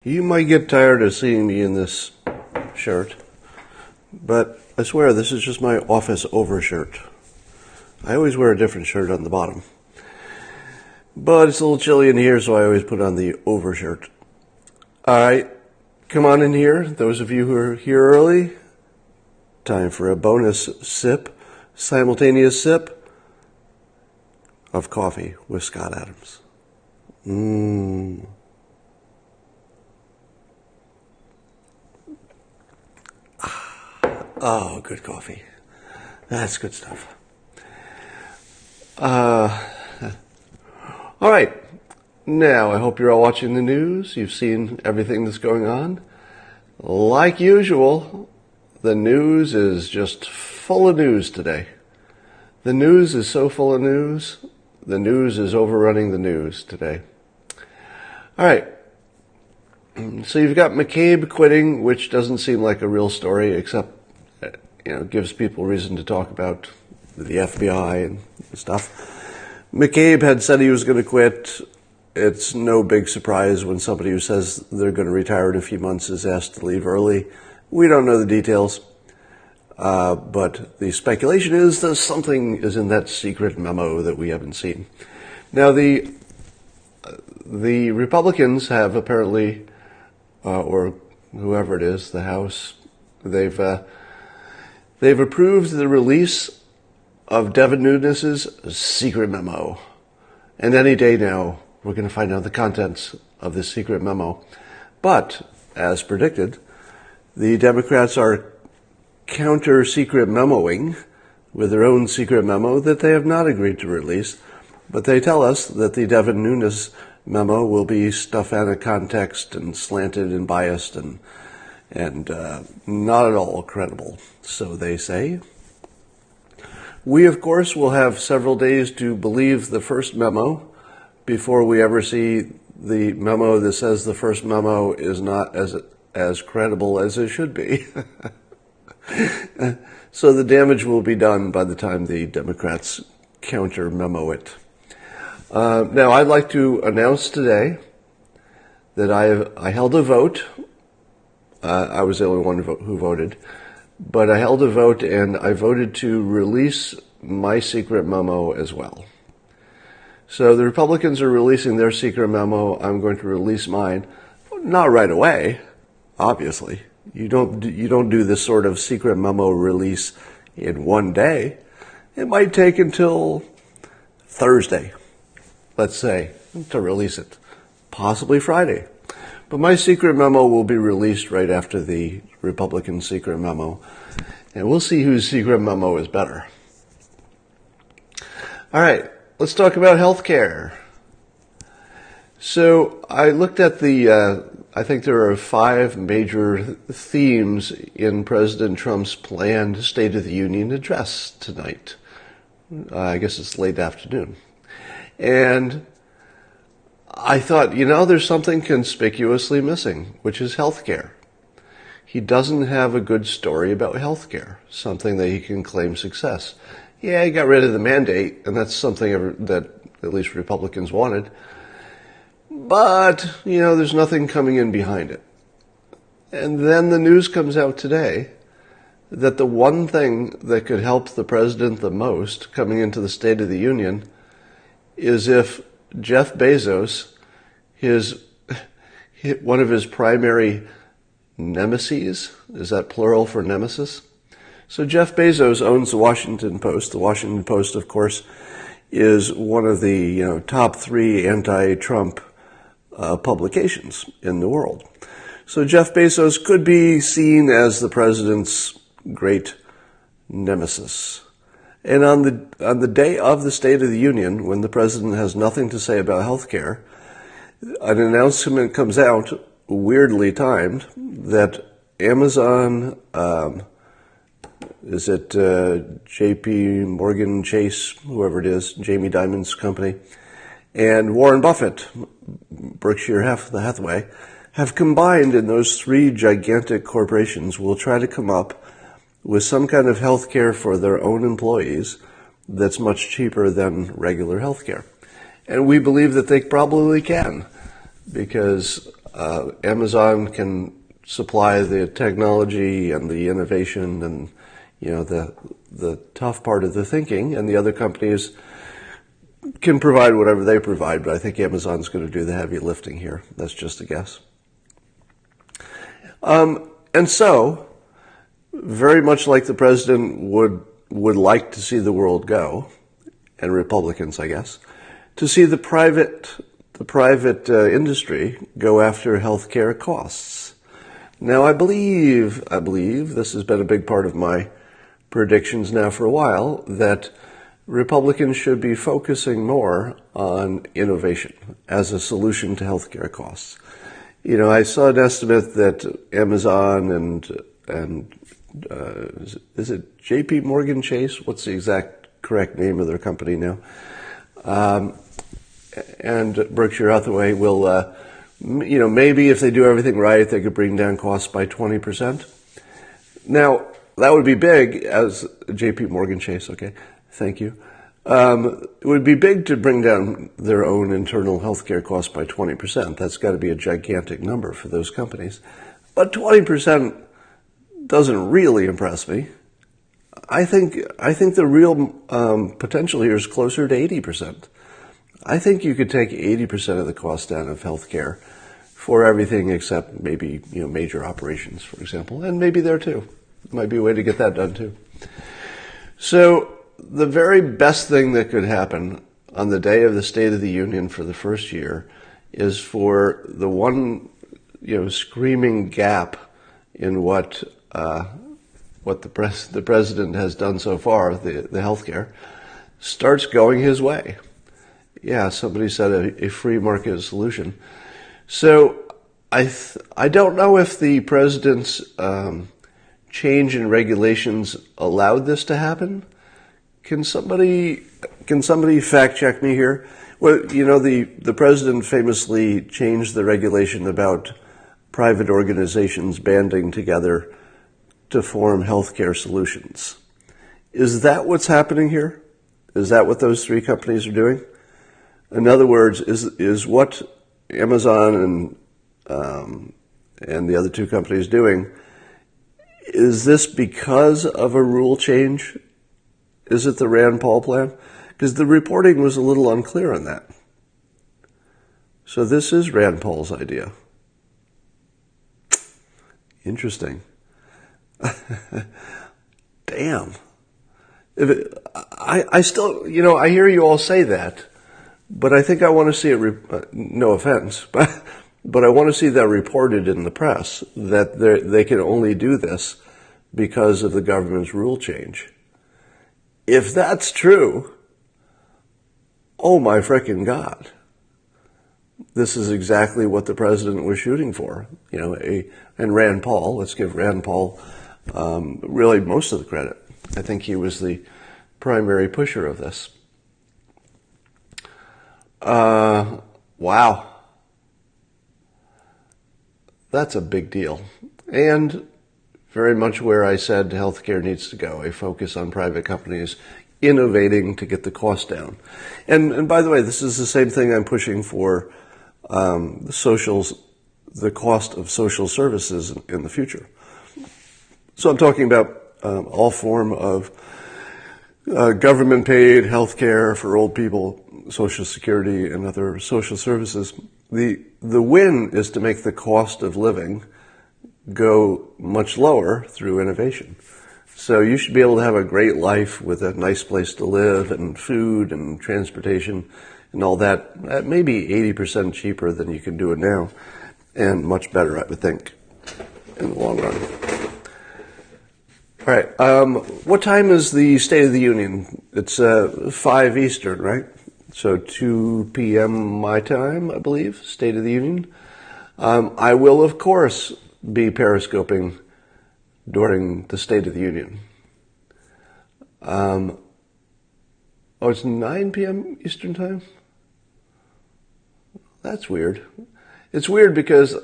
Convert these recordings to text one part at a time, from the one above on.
You might get tired of seeing me in this shirt, but I swear this is just my office overshirt. I always wear a different shirt on the bottom. But it's a little chilly in here, so I always put on the overshirt. Alright, come on in here, those of you who are here early. Time for a bonus sip, simultaneous sip of coffee with Scott Adams. Oh, good coffee. That's good stuff. All right. Now, I hope you're all watching the news. You've seen everything that's going on. Like usual, the news is just full of news today. The news is so full of news, the news is overrunning the news today. All right. So you've got McCabe quitting, which doesn't seem like a real story, except gives people reason to talk about the FBI and stuff. McCabe had said he was going to quit. It's no big surprise when somebody who says they're going to retire in a few months is asked to leave early. We don't know the details, but the speculation is that something is in that secret memo that we haven't seen. Now, the Republicans have apparently, or whoever it is, the House, they've approved the release of Devin Nunes's secret memo. And any day now, we're going to find out the contents of this secret memo. But, as predicted, the Democrats are counter-secret memoing with their own secret memo that they have not agreed to release. But they tell us that the Devin Nunes memo will be stuff out of context and slanted and biased and not at all credible, so they say. We, of course, will have several days to believe the first memo before we ever see the memo that says the first memo is not as credible as it should be. So the damage will be done by the time the Democrats counter-memo it. Now, I'd like to announce today that I held a vote. I was the only one who voted, but I held a vote and I voted to release my secret memo as well. So the Republicans are releasing their secret memo. I'm going to release mine. Not right away, obviously. You don't do this sort of secret memo release in one day. It might take until Thursday, let's say, to release it. Possibly Friday. But my secret memo will be released right after the Republican secret memo. And we'll see whose secret memo is better. All right, let's talk about health care. So I looked at I think there are 5 major themes in President Trump's planned State of the Union address tonight. I guess it's late afternoon. And I thought, there's something conspicuously missing, which is healthcare. He doesn't have a good story about healthcare, something that he can claim success. Yeah, he got rid of the mandate, and that's something that at least Republicans wanted. But, there's nothing coming in behind it. And then the news comes out today that the one thing that could help the president the most coming into the State of the Union is if Jeff Bezos, one of his primary nemeses, is that plural for nemesis? So Jeff Bezos owns the Washington Post. The Washington Post, of course, is one of the top 3 anti-Trump publications in the world. So Jeff Bezos could be seen as the president's great nemesis. And on the day of the State of the Union, when the president has nothing to say about health care, an announcement comes out, weirdly timed, that Amazon, is it JP Morgan Chase, whoever it is, Jamie Dimon's company, and Warren Buffett, Berkshire Hathaway, have combined in those 3 gigantic corporations will try to come up with some kind of health care for their own employees that's much cheaper than regular health care. And we believe that they probably can, because Amazon can supply the technology and the innovation and, the tough part of the thinking, and the other companies can provide whatever they provide, but I think Amazon's going to do the heavy lifting here. That's just a guess. And so, very much like the president would like to see the world go, and Republicans, I guess, to see the private industry go after healthcare costs. Now, I believe this has been a big part of my predictions now for a while, that Republicans should be focusing more on innovation as a solution to healthcare costs. I saw an estimate that Amazon and is it J.P. Morgan Chase? What's the exact correct name of their company now? And Berkshire Hathaway will, maybe if they do everything right, they could bring down costs by 20%. Now, that would be big as J.P. Morgan Chase, okay, thank you. It would be big to bring down their own internal healthcare costs by 20%. That's got to be a gigantic number for those companies. But 20% doesn't really impress me. I think the real potential here is closer to 80%. I think you could take 80% of the cost down of healthcare for everything except maybe major operations, for example, and maybe there too. Might be a way to get that done too. So the very best thing that could happen on the day of the State of the Union for the first year is for the one screaming gap in what the president has done so far, the healthcare, starts going his way. Yeah, somebody said a free market solution. So I don't know if the president's change in regulations allowed this to happen. Can somebody fact check me here? Well, the president famously changed the regulation about private organizations banding together to form healthcare solutions. Is that what's happening here? Is that what those three companies are doing? In other words, is what Amazon and the other two companies doing, is this because of a rule change? Is it the Rand Paul plan? Because the reporting was a little unclear on that. So this is Rand Paul's idea. Interesting. Damn. I still, I hear you all say that, but I think I want to see it, no offense, but I want to see that reported in the press, that they can only do this because of the government's rule change. If that's true, oh my frickin' God. This is exactly what the president was shooting for. And Rand Paul, let's give Rand Paul really most of the credit. I think he was the primary pusher of this. Wow. That's a big deal. And very much where I said healthcare needs to go, a focus on private companies innovating to get the cost down. And by the way, this is the same thing I'm pushing for the cost of social services in the future. So I'm talking about all form of government-paid health care for old people, Social Security, and other social services. The win is to make the cost of living go much lower through innovation. So you should be able to have a great life with a nice place to live and food and transportation and all that at maybe 80% cheaper than you can do it now, and much better, I would think, in the long run. All right, what time is the State of the Union? It's 5 Eastern, right? So 2 p.m. my time, I believe, State of the Union. I will, of course, be periscoping during the State of the Union. It's 9 p.m. Eastern time? That's weird. It's weird because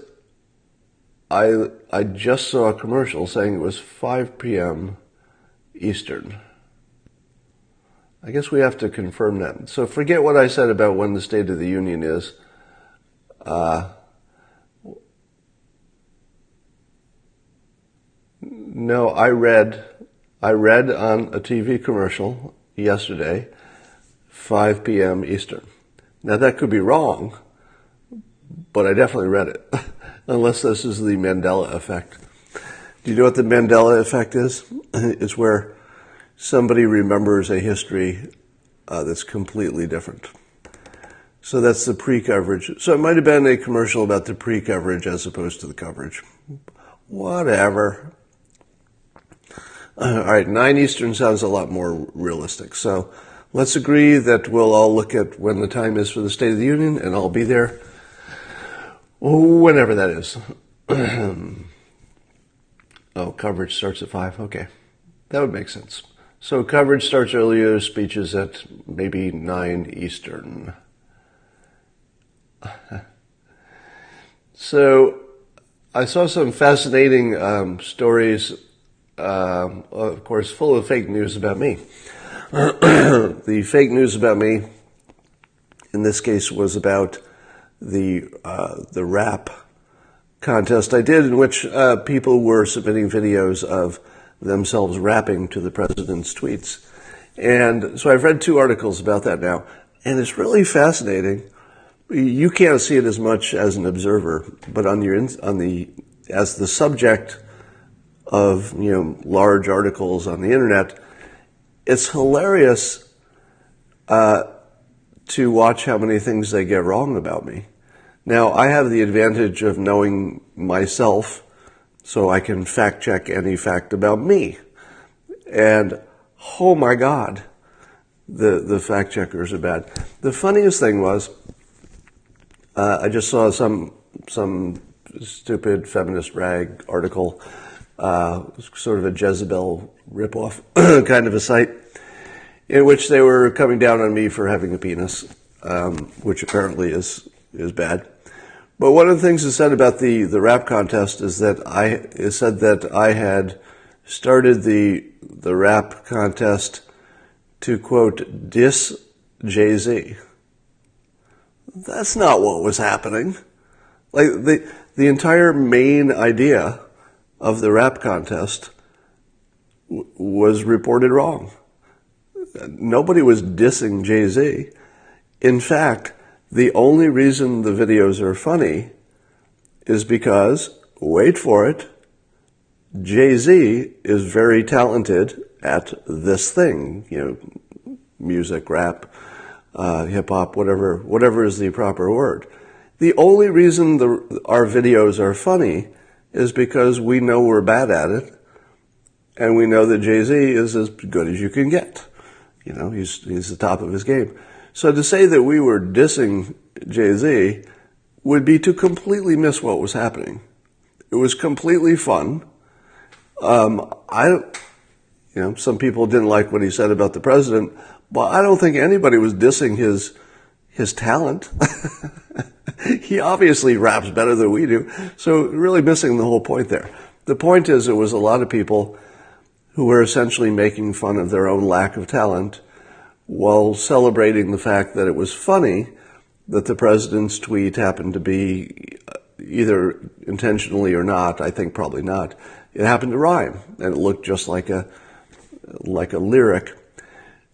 I just saw a commercial saying it was 5 p.m. Eastern. I guess we have to confirm that. So forget what I said about when the State of the Union is. No, I read on a TV commercial yesterday, 5 p.m. Eastern. Now that could be wrong, but I definitely read it, unless this is the Mandela effect. Do you know what the Mandela effect is? It's where somebody remembers a history that's completely different. So that's the pre-coverage. So it might have been a commercial about the pre-coverage as opposed to the coverage. Whatever. All right, 9 Eastern sounds a lot more realistic. So let's agree that we'll all look at when the time is for the State of the Union, and I'll be there whenever that is. Oh, coverage starts at 5? Okay. That would make sense. So coverage starts earlier, speeches at maybe 9 Eastern. So I saw some fascinating stories, of course, full of fake news about me. The fake news about me, in this case, was about the rap contest I did, in which people were submitting videos of themselves rapping to the president's tweets. And so I've read 2 articles about that now, and it's really fascinating. You can't see it as much as an observer, but as the subject of large articles on the internet, it's hilarious to watch how many things they get wrong about me. Now, I have the advantage of knowing myself, so I can fact check any fact about me. And oh my God, the fact checkers are bad. The funniest thing was, I just saw some stupid feminist rag article, sort of a Jezebel ripoff kind of a site, in which they were coming down on me for having a penis, which apparently is bad. But one of the things it said about the rap contest is that it said that I had started the rap contest to, quote, diss Jay-Z. That's not what was happening. Like the entire main idea of the rap contest was reported wrong. Nobody was dissing Jay-Z. In fact, the only reason the videos are funny is because, wait for it, Jay-Z is very talented at this thing, music, rap, hip-hop, whatever is the proper word. The only reason our videos are funny is because we know we're bad at it, and we know that Jay-Z is as good as you can get. He's the top of his game. So to say that we were dissing Jay-Z would be to completely miss what was happening. It was completely fun. Some people didn't like what he said about the president, but I don't think anybody was dissing his talent. He obviously raps better than we do, so really missing the whole point there. The point is, it was a lot of people who were essentially making fun of their own lack of talent while celebrating the fact that it was funny that the president's tweet happened to be, either intentionally or not, I think probably not, it happened to rhyme, and it looked just like a lyric.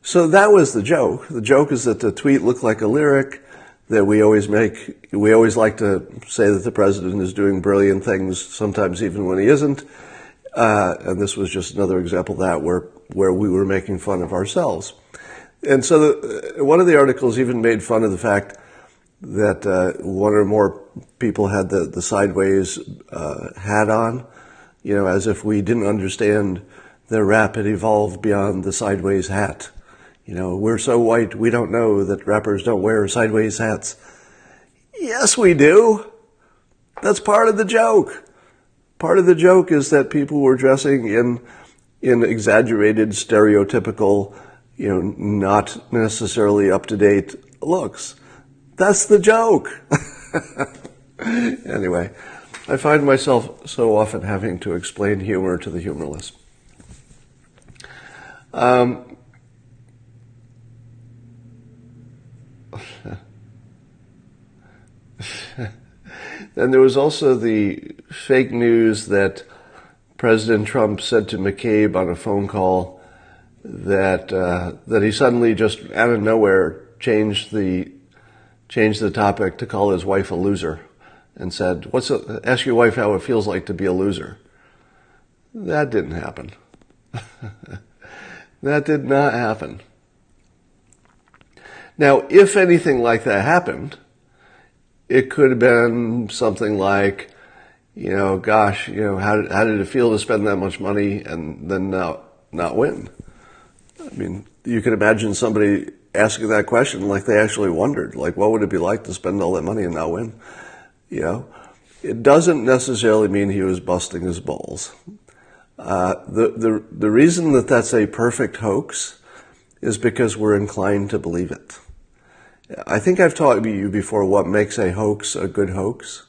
So that was the joke. The joke is that the tweet looked like a lyric, that we always like to say that the president is doing brilliant things, sometimes even when he isn't. And this was just another example of that, where we were making fun of ourselves. And so one of the articles even made fun of the fact that one or more people had the sideways hat on, as if we didn't understand that rap had evolved beyond the sideways hat. We're so white, we don't know that rappers don't wear sideways hats. Yes, we do. That's part of the joke. Part of the joke is that people were dressing in exaggerated, stereotypical, not necessarily up-to-date looks. That's the joke. Anyway, I find myself so often having to explain humor to the humorless. Then there was also the fake news that President Trump said to McCabe on a phone call that he suddenly just out of nowhere changed the topic to call his wife a loser, and said, "Ask your wife how it feels like to be a loser." That didn't happen. That did not happen. Now, if anything like that happened, it could have been something like, gosh, how did it feel to spend that much money and then not win? I mean, you can imagine somebody asking that question like they actually wondered, like, what would it be like to spend all that money and not win? It doesn't necessarily mean he was busting his balls. The reason that that's a perfect hoax is because we're inclined to believe it. I think I've taught you before what makes a hoax a good hoax.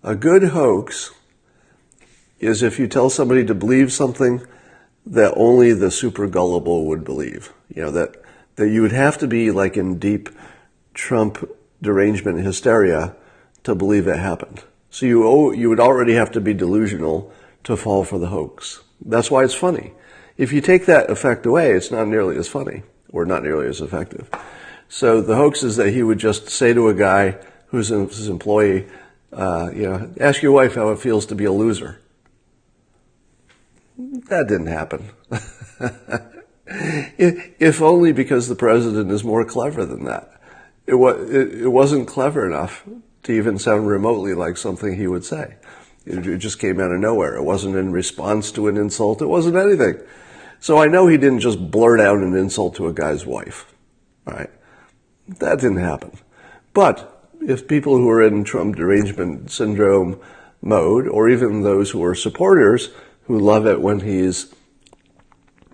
A good hoax is if you tell somebody to believe something that only the super gullible would believe. That you would have to be like in deep Trump derangement hysteria to believe it happened. So you would already have to be delusional to fall for the hoax. That's why it's funny. If you take that effect away, it's not nearly as funny or not nearly as effective. So the hoax is that he would just say to a guy who's his employee, ask your wife how it feels to be a loser. That didn't happen. If only because the president is more clever than that. It wasn't clever enough to even sound remotely like something he would say. It just came out of nowhere. It wasn't in response to an insult. It wasn't anything. So I know he didn't just blurt out an insult to a guy's wife. All right? That didn't happen. But if people who are in Trump derangement syndrome mode, or even those who are supporters who love it when he's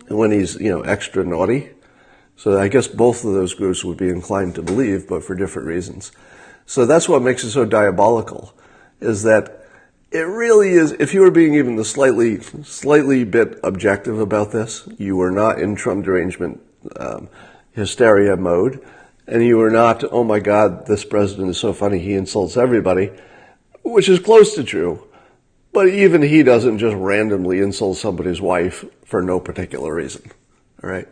extra naughty, so I guess both of those groups would be inclined to believe, but for different reasons. So that's what makes it so diabolical, is that it really is, if you were being even the slightly bit objective about this, you were not in Trump derangement hysteria mode, and you were not, oh my God, this president is so funny, he insults everybody, which is close to true. But even he doesn't just randomly insult somebody's wife for no particular reason. All right?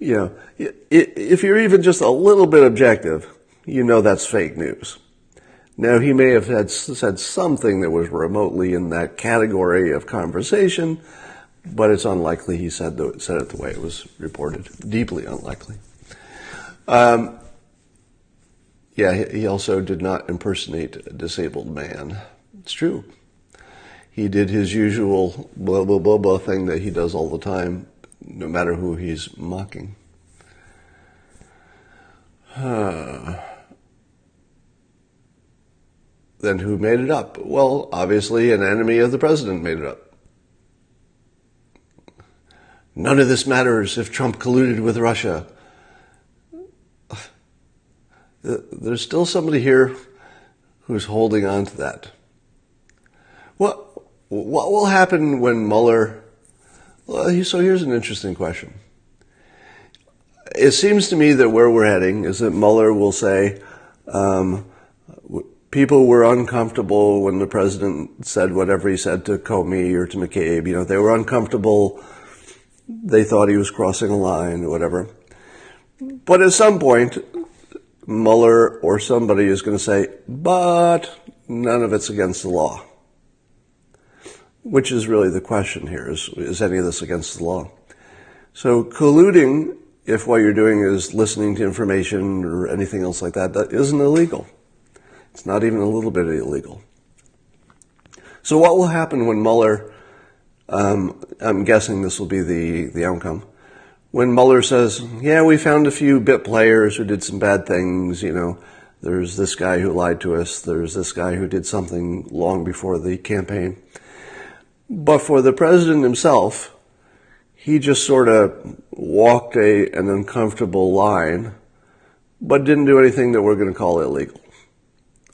If you're even just a little bit objective, that's fake news. Now, he may have said something that was remotely in that category of conversation, but it's unlikely he said it the way it was reported. Deeply unlikely. He also did not impersonate a disabled man. It's true. He did his usual blah, blah, blah, blah thing that he does all the time, no matter who he's mocking. Then who made it up? Well, obviously an enemy of the president made it up. None of this matters if Trump colluded with Russia. There's still somebody here who's holding on to that. What will happen when Mueller... Well, so here's an interesting question. It seems to me that where we're heading is that Mueller will say, people were uncomfortable when the president said whatever he said to Comey or to McCabe. They were uncomfortable. They thought he was crossing a line or whatever. But at some point, Mueller or somebody is going to say, but none of it's against the law. Which is really the question here, is any of this against the law? So colluding, if what you're doing is listening to information or anything else like that, that isn't illegal. It's not even a little bit illegal. So what will happen when Mueller, I'm guessing this will be the outcome, when Mueller says, yeah, we found a few bit players who did some bad things, there's this guy who lied to us, there's this guy who did something long before the campaign. But for the president himself, he just sort of walked an uncomfortable line, but didn't do anything that we're going to call illegal.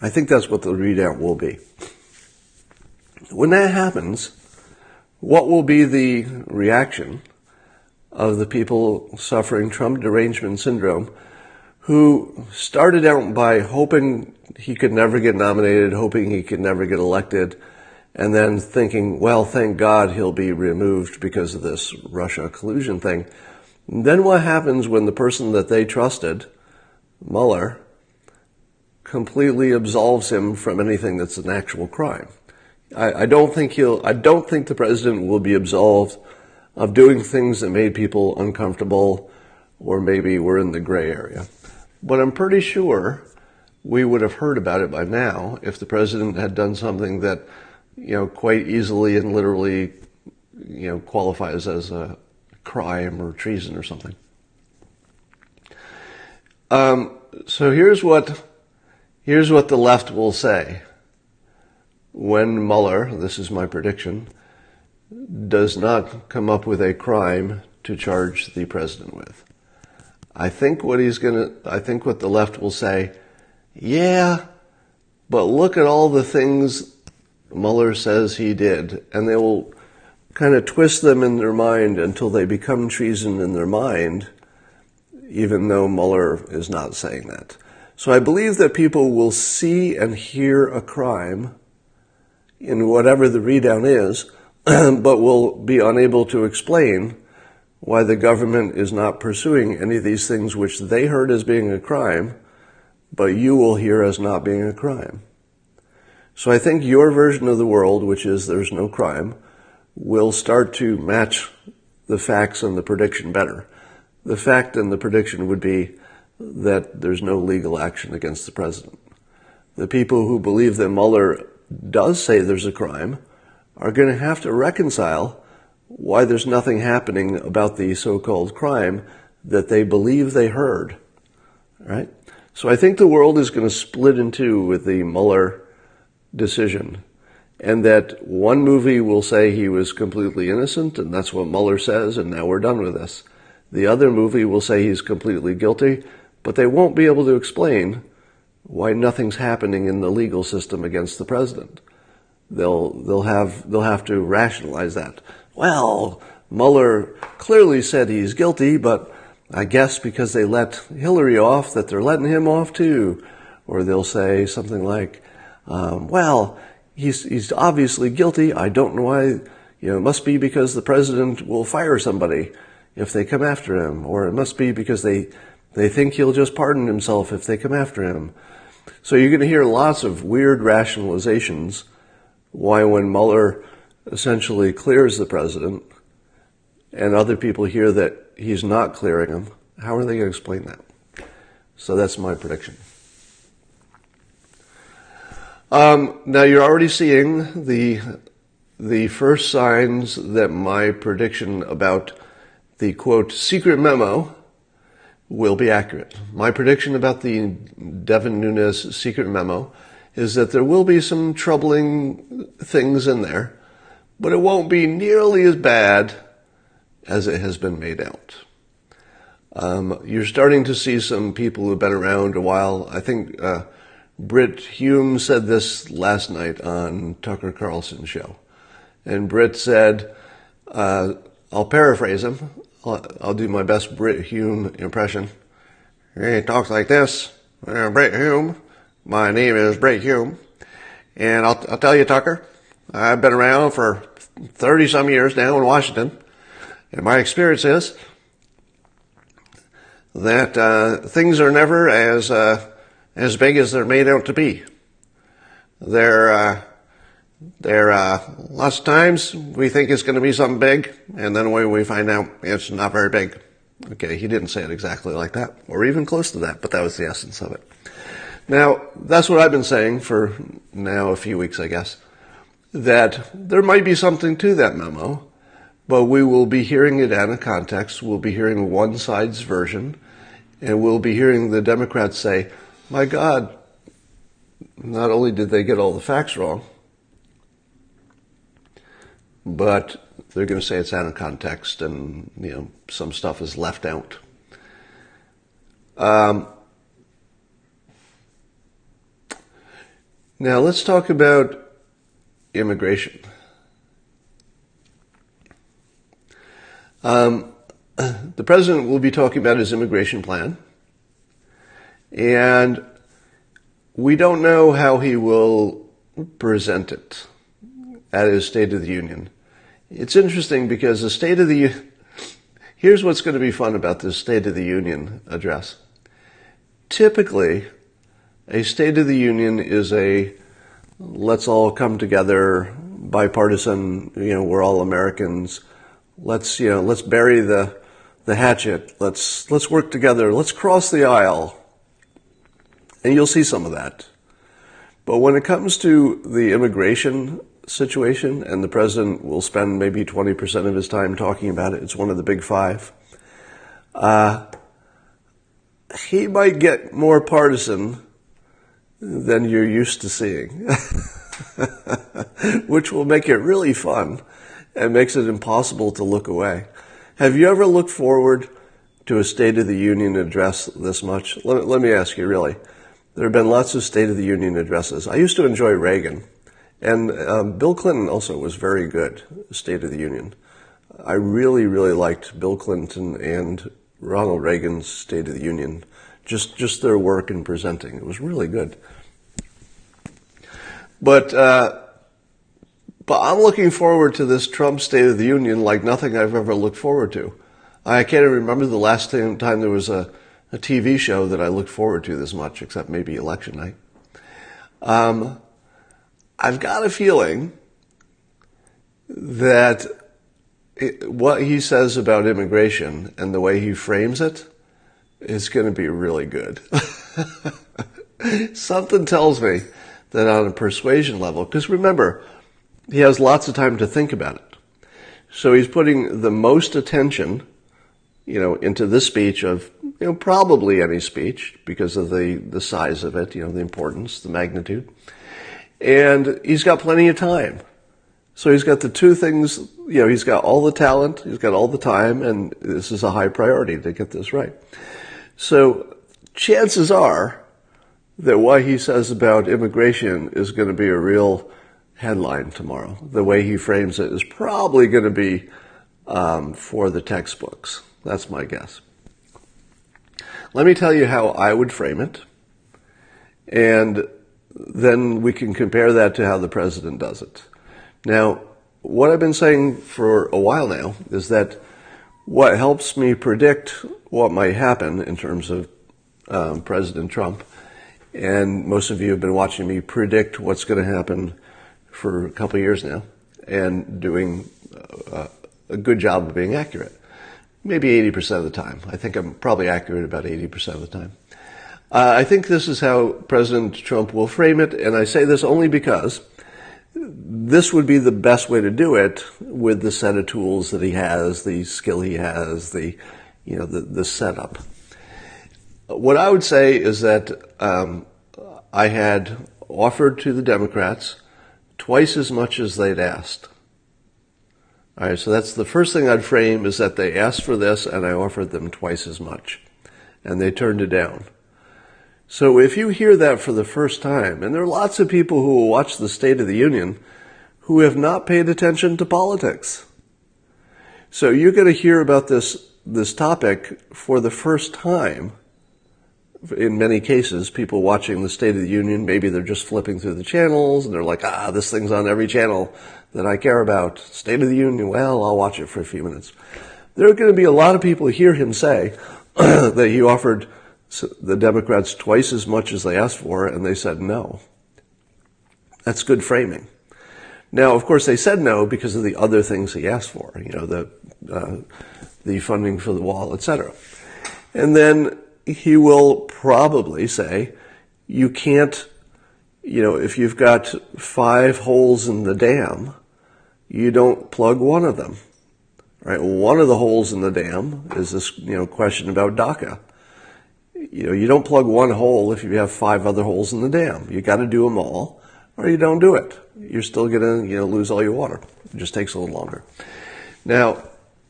I think that's what the readout will be. When that happens, what will be the reaction of the people suffering Trump derangement syndrome who started out by hoping he could never get nominated, hoping he could never get elected, and then thinking, well, thank God he'll be removed because of this Russia collusion thing. Then what happens when the person that they trusted, Mueller, completely absolves him from anything that's an actual crime? I don't think the president will be absolved of doing things that made people uncomfortable or maybe were in the gray area. But I'm pretty sure we would have heard about it by now if the president had done something that, quite easily and literally, qualifies as a crime or treason or something. So here's what the left will say when Mueller, this is my prediction, does not come up with a crime to charge the president with. I think what the left will say, yeah, but look at all the things Mueller says he did, and they will kind of twist them in their mind until they become treason in their mind, even though Mueller is not saying that. So I believe that people will see and hear a crime in whatever the readout is, but will be unable to explain why the government is not pursuing any of these things which they heard as being a crime, but you will hear as not being a crime. So I think your version of the world, which is there's no crime, will start to match the facts and the prediction better. The fact and the prediction would be that there's no legal action against the president. The people who believe that Mueller does say there's a crime are going to have to reconcile why there's nothing happening about the so-called crime that they believe they heard. Right? So I think the world is going to split in two with the Mueller decision, and that one movie will say he was completely innocent, and that's what Mueller says, and now we're done with this. The other movie will say he's completely guilty, but they won't be able to explain why nothing's happening in the legal system against the president. They'll have to rationalize that. Well, Mueller clearly said he's guilty, but I guess because they let Hillary off, that they're letting him off too. Or they'll say something like, well, he's obviously guilty. I don't know why. It must be because the president will fire somebody if they come after him. Or it must be because they think he'll just pardon himself if they come after him. So you're going to hear lots of weird rationalizations why when Mueller essentially clears the president and other people hear that he's not clearing him, how are they going to explain that? So that's my prediction. Now you're already seeing the first signs that my prediction about the, quote, secret memo will be accurate. My prediction about the Devin Nunes secret memo is that there will be some troubling things in there, but it won't be nearly as bad as it has been made out. You're starting to see some people who've been around a while. I think Brit Hume said this last night on Tucker Carlson's show. And Brit said, I'll paraphrase him. I'll do my best Brit Hume impression. He talks like this. Brit Hume. My name is Brit Hume. And I'll tell you, Tucker, I've been around for 30-some years now in Washington. And my experience is that things are never as big as they're made out to be. They're lots of times we think it's going to be something big, and then when we find out it's not very big. Okay, he didn't say it exactly like that, or even close to that, but that was the essence of it. Now, that's what I've been saying for now a few weeks, I guess, that there might be something to that memo, but we will be hearing it out of context. We'll be hearing one side's version, and we'll be hearing the Democrats say, my God, not only did they get all the facts wrong, but they're going to say it's out of context and, some stuff is left out. Now let's talk about immigration. The president will be talking about his immigration plan, and we don't know how he will present it. at his State of the Union. It's interesting because here's what's going to be fun about this State of the Union address. Typically, a State of the Union is a let's all come together, bipartisan, we're all Americans. Let's bury the hatchet. Let's work together. Let's cross the aisle. And you'll see some of that. But when it comes to the immigration situation, and the president will spend maybe 20% of his time talking about it, it's one of the big five, he might get more partisan than you're used to seeing, which will make it really fun and makes it impossible to look away. Have you ever looked forward to a State of the Union address this much? Let me ask you, really. There have been lots of State of the Union addresses. I used to enjoy Reagan, and Bill Clinton also was very good, State of the Union. I really, really liked Bill Clinton and Ronald Reagan's State of the Union, just their work in presenting. It was really good. But I'm looking forward to this Trump State of the Union like nothing I've ever looked forward to. I can't even remember the last time there was a TV show that I looked forward to this much, except maybe election night. I've got a feeling that what he says about immigration and the way he frames it is going to be really good. Something tells me that on a persuasion level, because remember, he has lots of time to think about it. So he's putting the most attention, into this speech of, probably any speech because of the size of it, the importance, the magnitude. And he's got plenty of time. So he's got the two things, he's got all the talent, he's got all the time, and this is a high priority to get this right. So chances are that what he says about immigration is going to be a real headline tomorrow. The way he frames it is probably going to be for the textbooks. That's my guess. Let me tell you how I would frame it, and then we can compare that to how the president does it. Now, what I've been saying for a while now is that what helps me predict what might happen in terms of President Trump, and most of you have been watching me predict what's going to happen for a couple of years now, and doing a good job of being accurate. Maybe 80% of the time. I think I'm probably accurate about 80% of the time. I think this is how President Trump will frame it, and I say this only because this would be the best way to do it with the set of tools that he has, the skill he has, the setup. What I would say is that I had offered to the Democrats twice as much as they'd asked. All right, so that's the first thing I'd frame, is that they asked for this and I offered them twice as much, and they turned it down. So if you hear that for the first time, and there are lots of people who will watch the State of the Union who have not paid attention to politics. So you're going to hear about this topic for the first time. In many cases, people watching the State of the Union, maybe they're just flipping through the channels and they're like, this thing's on every channel that I care about. State of the Union, well, I'll watch it for a few minutes. There are going to be a lot of people who hear him say that he offered the Democrats twice as much as they asked for, and they said no. That's good framing. Now, of course, they said no because of the other things he asked for, the funding for the wall, etc. And then he will probably say, you can't, if you've got 5 holes in the dam, you don't plug one of them, right? One of the holes in the dam is this, question about DACA. You don't plug one hole if you have 5 other holes in the dam. You got to do them all, or you don't do it. You're still going to, lose all your water. It just takes a little longer. Now,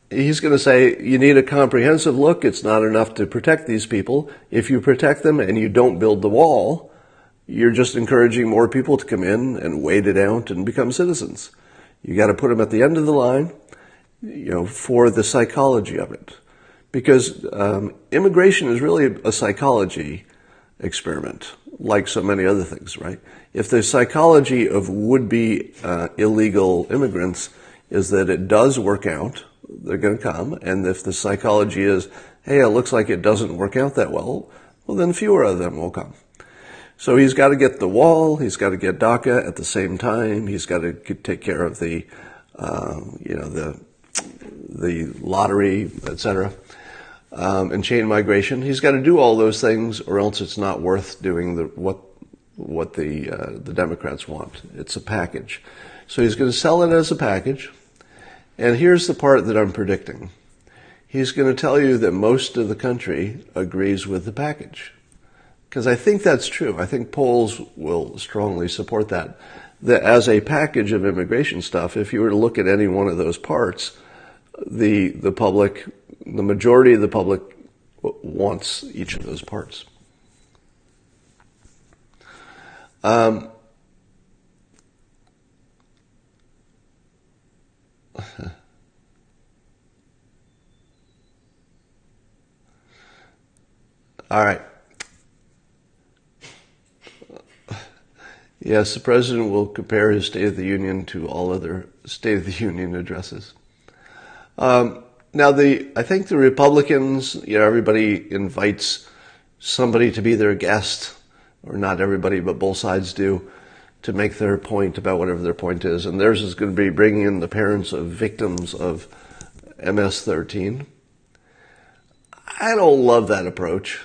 he's going to say, you need a comprehensive look. It's not enough to protect these people. If you protect them and you don't build the wall, you're just encouraging more people to come in and wait it out and become citizens. You got to put them at the end of the line, for the psychology of it. Because immigration is really a psychology experiment. like so many other things, right? If the psychology of would-be illegal immigrants is that it does work out, they're going to come, and if the psychology is, hey, it looks like it doesn't work out that well, well, then fewer of them will come. So he's got to get the wall, he's got to get DACA at the same time, he's got to take care of the, the lottery, etc., and chain migration. He's got to do all those things, or else it's not worth doing what the Democrats want. It's a package. So he's going to sell it as a package. And here's the part that I'm predicting. He's going to tell you that most of the country agrees with the package. Because I think that's true. I think polls will strongly support that. That as a package of immigration stuff, if you were to look at any one of those parts, the public, the majority of the public wants each of those parts. All right. Yes, the president will compare his State of the Union to all other State of the Union addresses. Now, I think the Republicans, everybody invites somebody to be their guest, or not everybody, but both sides do, to make their point about whatever their point is. And theirs is going to be bringing in the parents of victims of MS-13. I don't love that approach,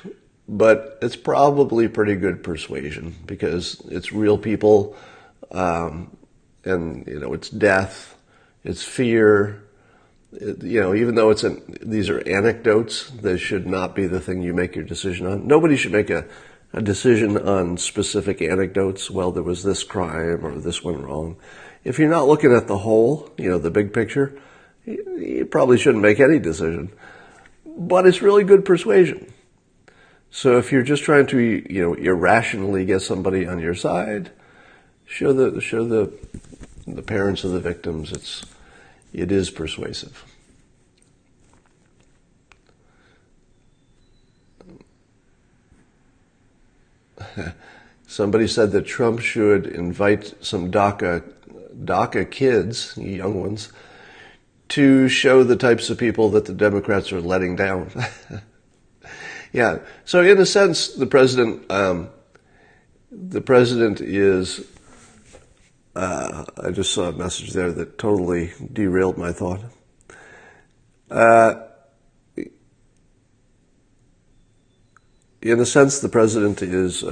but it's probably pretty good persuasion because it's real people, and it's death, it's fear. Even though these are anecdotes, they should not be the thing you make your decision on. Nobody should make a decision on specific anecdotes. Well, there was this crime or this went wrong. If you're not looking at the whole, the big picture, you probably shouldn't make any decision. But it's really good persuasion. So if you're just trying to, irrationally get somebody on your side, show the parents of the victims it is persuasive. Somebody said that Trump should invite some DACA kids, young ones, to show the types of people that the Democrats are letting down. Yeah. So in a sense, the president is, I just saw a message there that totally derailed my thought. In a sense, the president is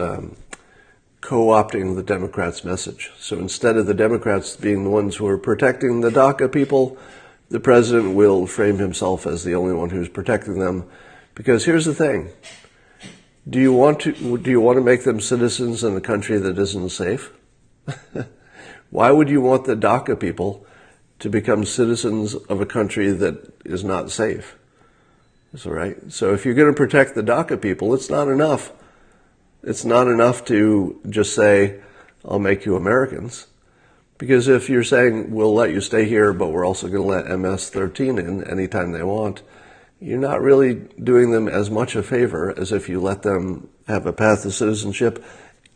co-opting the Democrats' message. So instead of the Democrats being the ones who are protecting the DACA people, the president will frame himself as the only one who's protecting them. Because here's the thing. Do you want to make them citizens in a country that isn't safe? Why would you want the DACA people to become citizens of a country that is not safe? That's all right. So if you're going to protect the DACA people, it's not enough. It's not enough to just say, I'll make you Americans. Because if you're saying, we'll let you stay here, but we're also going to let MS-13 in anytime they want, you're not really doing them as much a favor as if you let them have a path to citizenship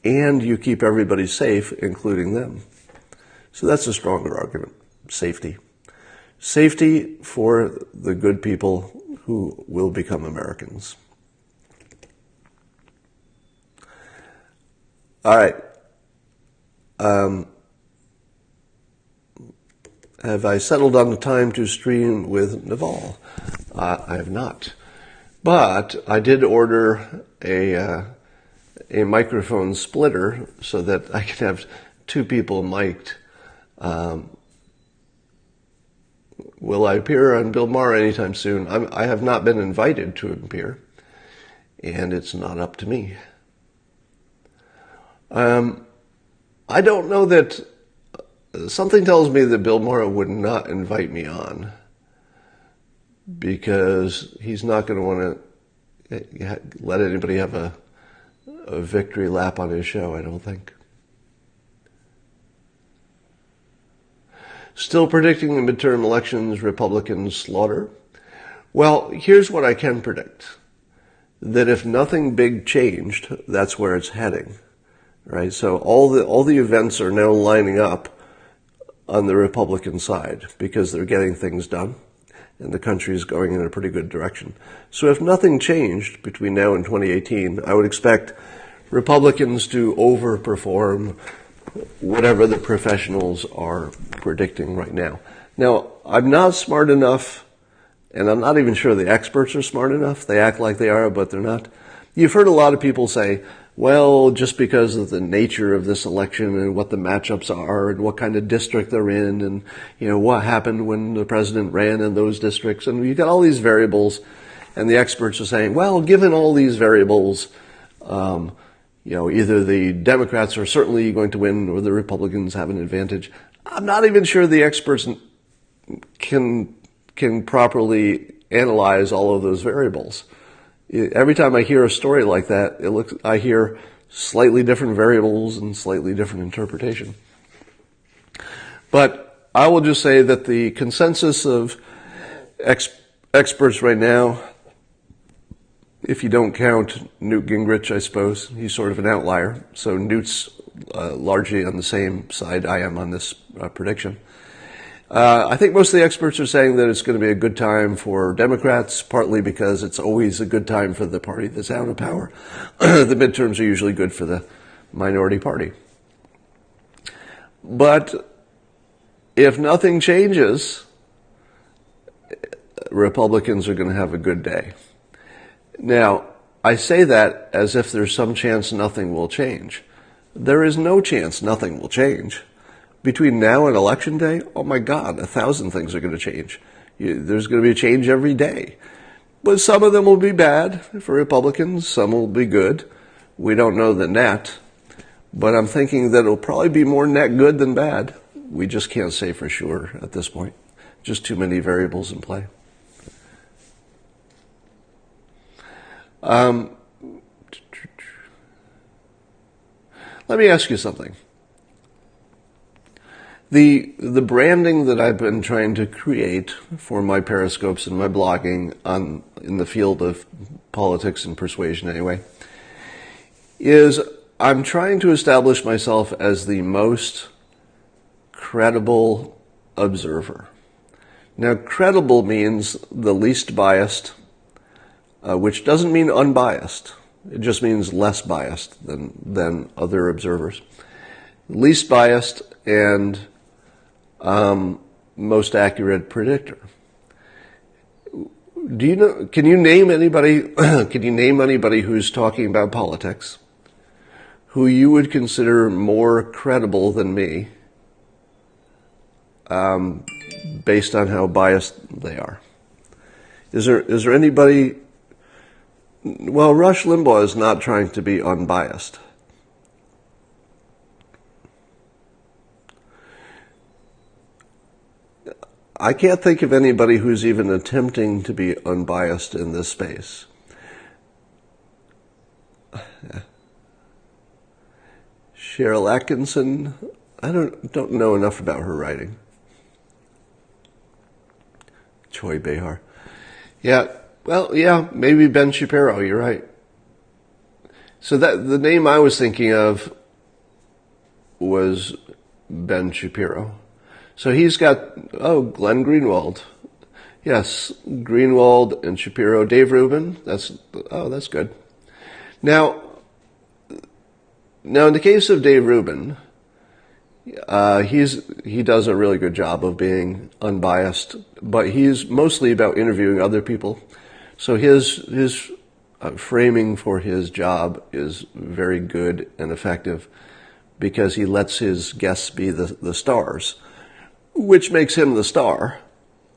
and you keep everybody safe, including them. So that's a stronger argument. Safety. Safety for the good people who will become Americans. All right. Have I settled on the time to stream with Naval? I have not. But I did order a microphone splitter so that I could have two people mic'd. Will I appear on Bill Maher anytime soon? I have not been invited to appear, and it's not up to me. I don't know that... Something tells me that Bill Maher would not invite me on because he's not going to want to let anybody have a victory lap on his show, I don't think. Still predicting the midterm elections, Republicans slaughter? Well, here's what I can predict. That if nothing big changed, that's where it's heading. right? So all the events are now lining up on the Republican side because they're getting things done and the country is going in a pretty good direction. So if nothing changed between now and 2018, I would expect Republicans to overperform whatever the professionals are predicting right now. Now, I'm not smart enough, and I'm not even sure the experts are smart enough. They act like they are, but they're not. You've heard a lot of people say, well, just because of the nature of this election and what the matchups are and what kind of district they're in and, what happened when the president ran in those districts. And you've got all these variables, and the experts are saying, well, given all these variables, either the Democrats are certainly going to win or the Republicans have an advantage. I'm not even sure the experts can properly analyze all of those variables. Every time I hear a story like that, I hear slightly different variables and slightly different interpretation. But I will just say that the consensus of experts right now, if you don't count Newt Gingrich, I suppose, he's sort of an outlier. So Newt's largely on the same side I am on this prediction. I think most of the experts are saying that it's going to be a good time for Democrats, partly because it's always a good time for the party that's out of power. The midterms are usually good for the minority party. But if nothing changes, Republicans are going to have a good day. Now, I say that as if there's some chance nothing will change. There is no chance nothing will change. Between now and Election Day, oh my God, 1,000 things are going to change. There's going to be a change every day. But some of them will be bad for Republicans, some will be good. We don't know the net, but I'm thinking that it'll probably be more net good than bad. We just can't say for sure at this point. Just too many variables in play. Let me ask you something. The branding that I've been trying to create for my periscopes and my blogging in the field of politics and persuasion anyway, is I'm trying to establish myself as the most credible observer. Now, credible means the least biased, which doesn't mean unbiased. It just means less biased than other observers. Least biased and most accurate predictor. Can you name anybody? Can you name anybody who's talking about politics who you would consider more credible than me, based on how biased they are? Is there anybody? Well, Rush Limbaugh is not trying to be unbiased. I can't think of anybody who's even attempting to be unbiased in this space. Cheryl Atkinson, I don't know enough about her writing. Joy Behar. Yeah, maybe Ben Shapiro, you're right. So the name I was thinking of was Ben Shapiro. So he's got, Glenn Greenwald. Yes, Greenwald and Shapiro. Dave Rubin, that's good. Now in the case of Dave Rubin, he does a really good job of being unbiased, but he's mostly about interviewing other people. So his framing for his job is very good and effective because he lets his guests be the stars, which makes him the star,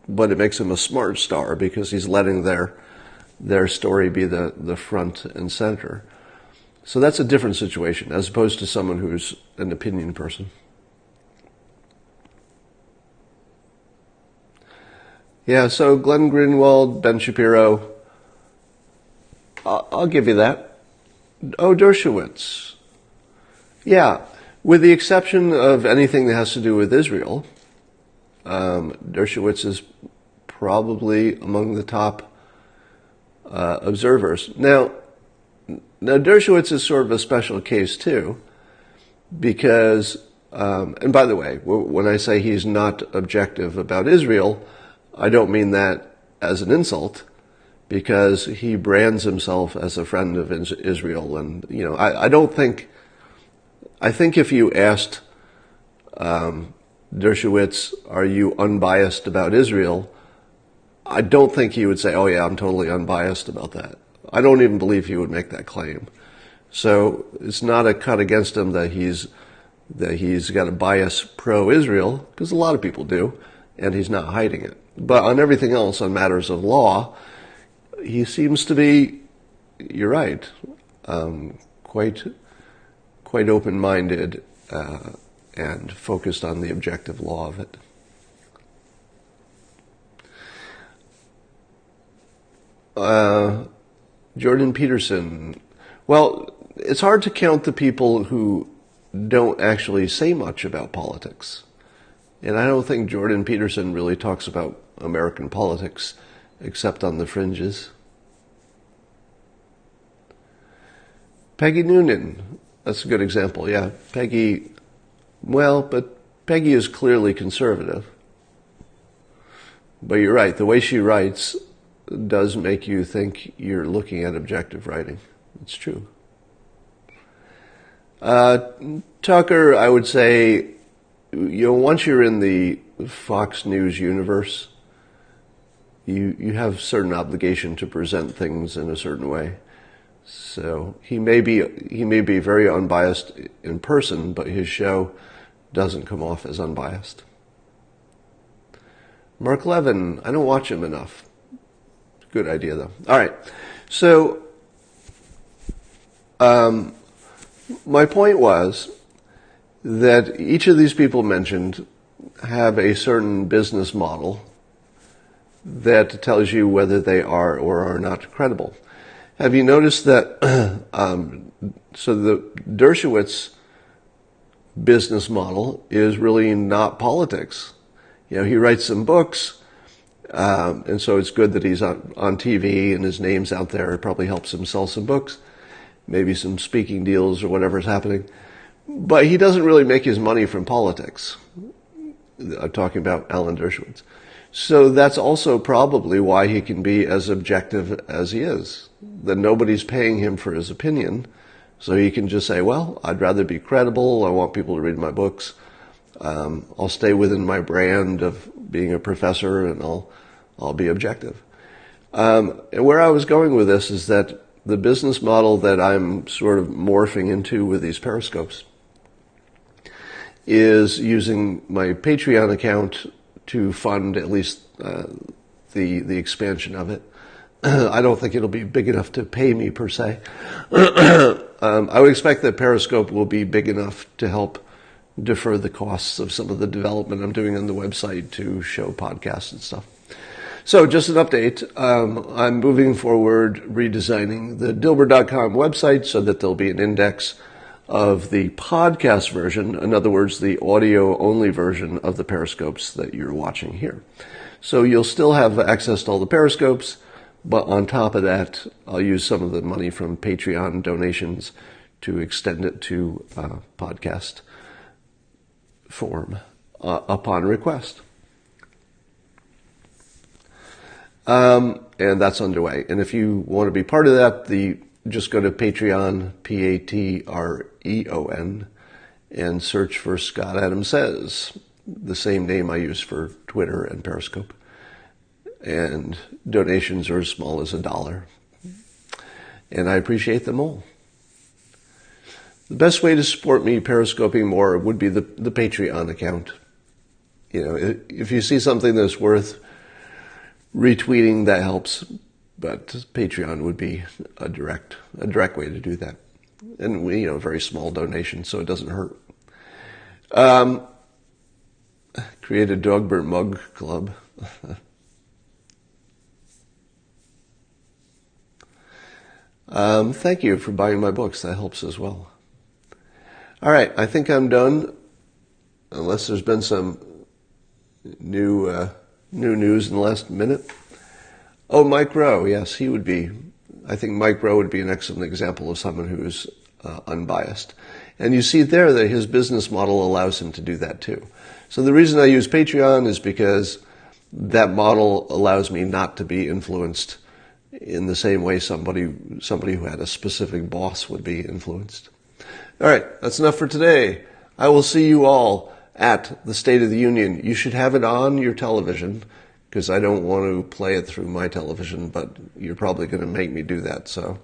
but it makes him a smart star because he's letting their story be the front and center. So that's a different situation as opposed to someone who's an opinion person. Yeah, so Glenn Greenwald, Ben Shapiro, I'll give you that. Oh, Dershowitz. Yeah, with the exception of anything that has to do with Israel, Dershowitz is probably among the top observers. Now Dershowitz is sort of a special case too, because, and by the way, when I say he's not objective about Israel, I don't mean that as an insult, because he brands himself as a friend of Israel. And, I think if you asked Dershowitz, are you unbiased about Israel? I don't think he would say, oh yeah, I'm totally unbiased about that. I don't even believe he would make that claim. So it's not a cut against him that he's got a bias pro-Israel, because a lot of people do, and he's not hiding it. But on everything else, on matters of law, he seems to be, you're right, quite open-minded and focused on the objective law of it. Jordan Peterson. Well, it's hard to count the people who don't actually say much about politics. And I don't think Jordan Peterson really talks about American politics except on the fringes. Peggy Noonan. That's a good example. Yeah, Peggy. Well, but Peggy is clearly conservative. But you're right. The way she writes does make you think you're looking at objective writing. It's true. Tucker, I would say, once you're in the Fox News universe, you have a certain obligation to present things in a certain way. So he may be very unbiased in person, but his show doesn't come off as unbiased. Mark Levin, I don't watch him enough. Good idea, though. All right. So my point was that each of these people mentioned have a certain business model that tells you whether they are or are not credible. Have you noticed that, so the Dershowitz business model is really not politics. He writes some books, and so it's good that he's on TV and his name's out there. It probably helps him sell some books, maybe some speaking deals or whatever's happening. But he doesn't really make his money from politics. I'm talking about Alan Dershowitz. So that's also probably why he can be as objective as he is. That nobody's paying him for his opinion. So he can just say, well, I'd rather be credible. I want people to read my books. I'll stay within my brand of being a professor, and I'll be objective. And where I was going with this is that the business model that I'm sort of morphing into with these periscopes is using my Patreon account to fund at least the expansion of it. I don't think it'll be big enough to pay me per se. I would expect that Periscope will be big enough to help defer the costs of some of the development I'm doing on the website to show podcasts and stuff. So just an update. I'm moving forward redesigning the Dilbert.com website so that there'll be an index of the podcast version, in other words, the audio-only version of the periscopes that you're watching here. So you'll still have access to all the periscopes, but on top of that, I'll use some of the money from Patreon donations to extend it to podcast form upon request. And that's underway. And if you want to be part of that, just go to Patreon, Patreon, and search for Scott Adams Says, the same name I use for Twitter and Periscope. And donations are as small as $1. And I appreciate them all. The best way to support me periscoping more would be the Patreon account. If you see something that's worth retweeting, that helps. But Patreon would be a direct way to do that. And very small donation, so it doesn't hurt. Create a Dogbert Mug Club. Thank you for buying my books. That helps as well. All right, I think I'm done. Unless there's been some new news in the last minute. Oh, Mike Rowe. Yes, he would be. I think Mike Rowe would be an excellent example of someone who's unbiased. And you see there that his business model allows him to do that too. So the reason I use Patreon is because that model allows me not to be influenced in the same way somebody who had a specific boss would be influenced. All right, that's enough for today. I will see you all at the State of the Union. You should have it on your television, because I don't want to play it through my television, but you're probably going to make me do that. So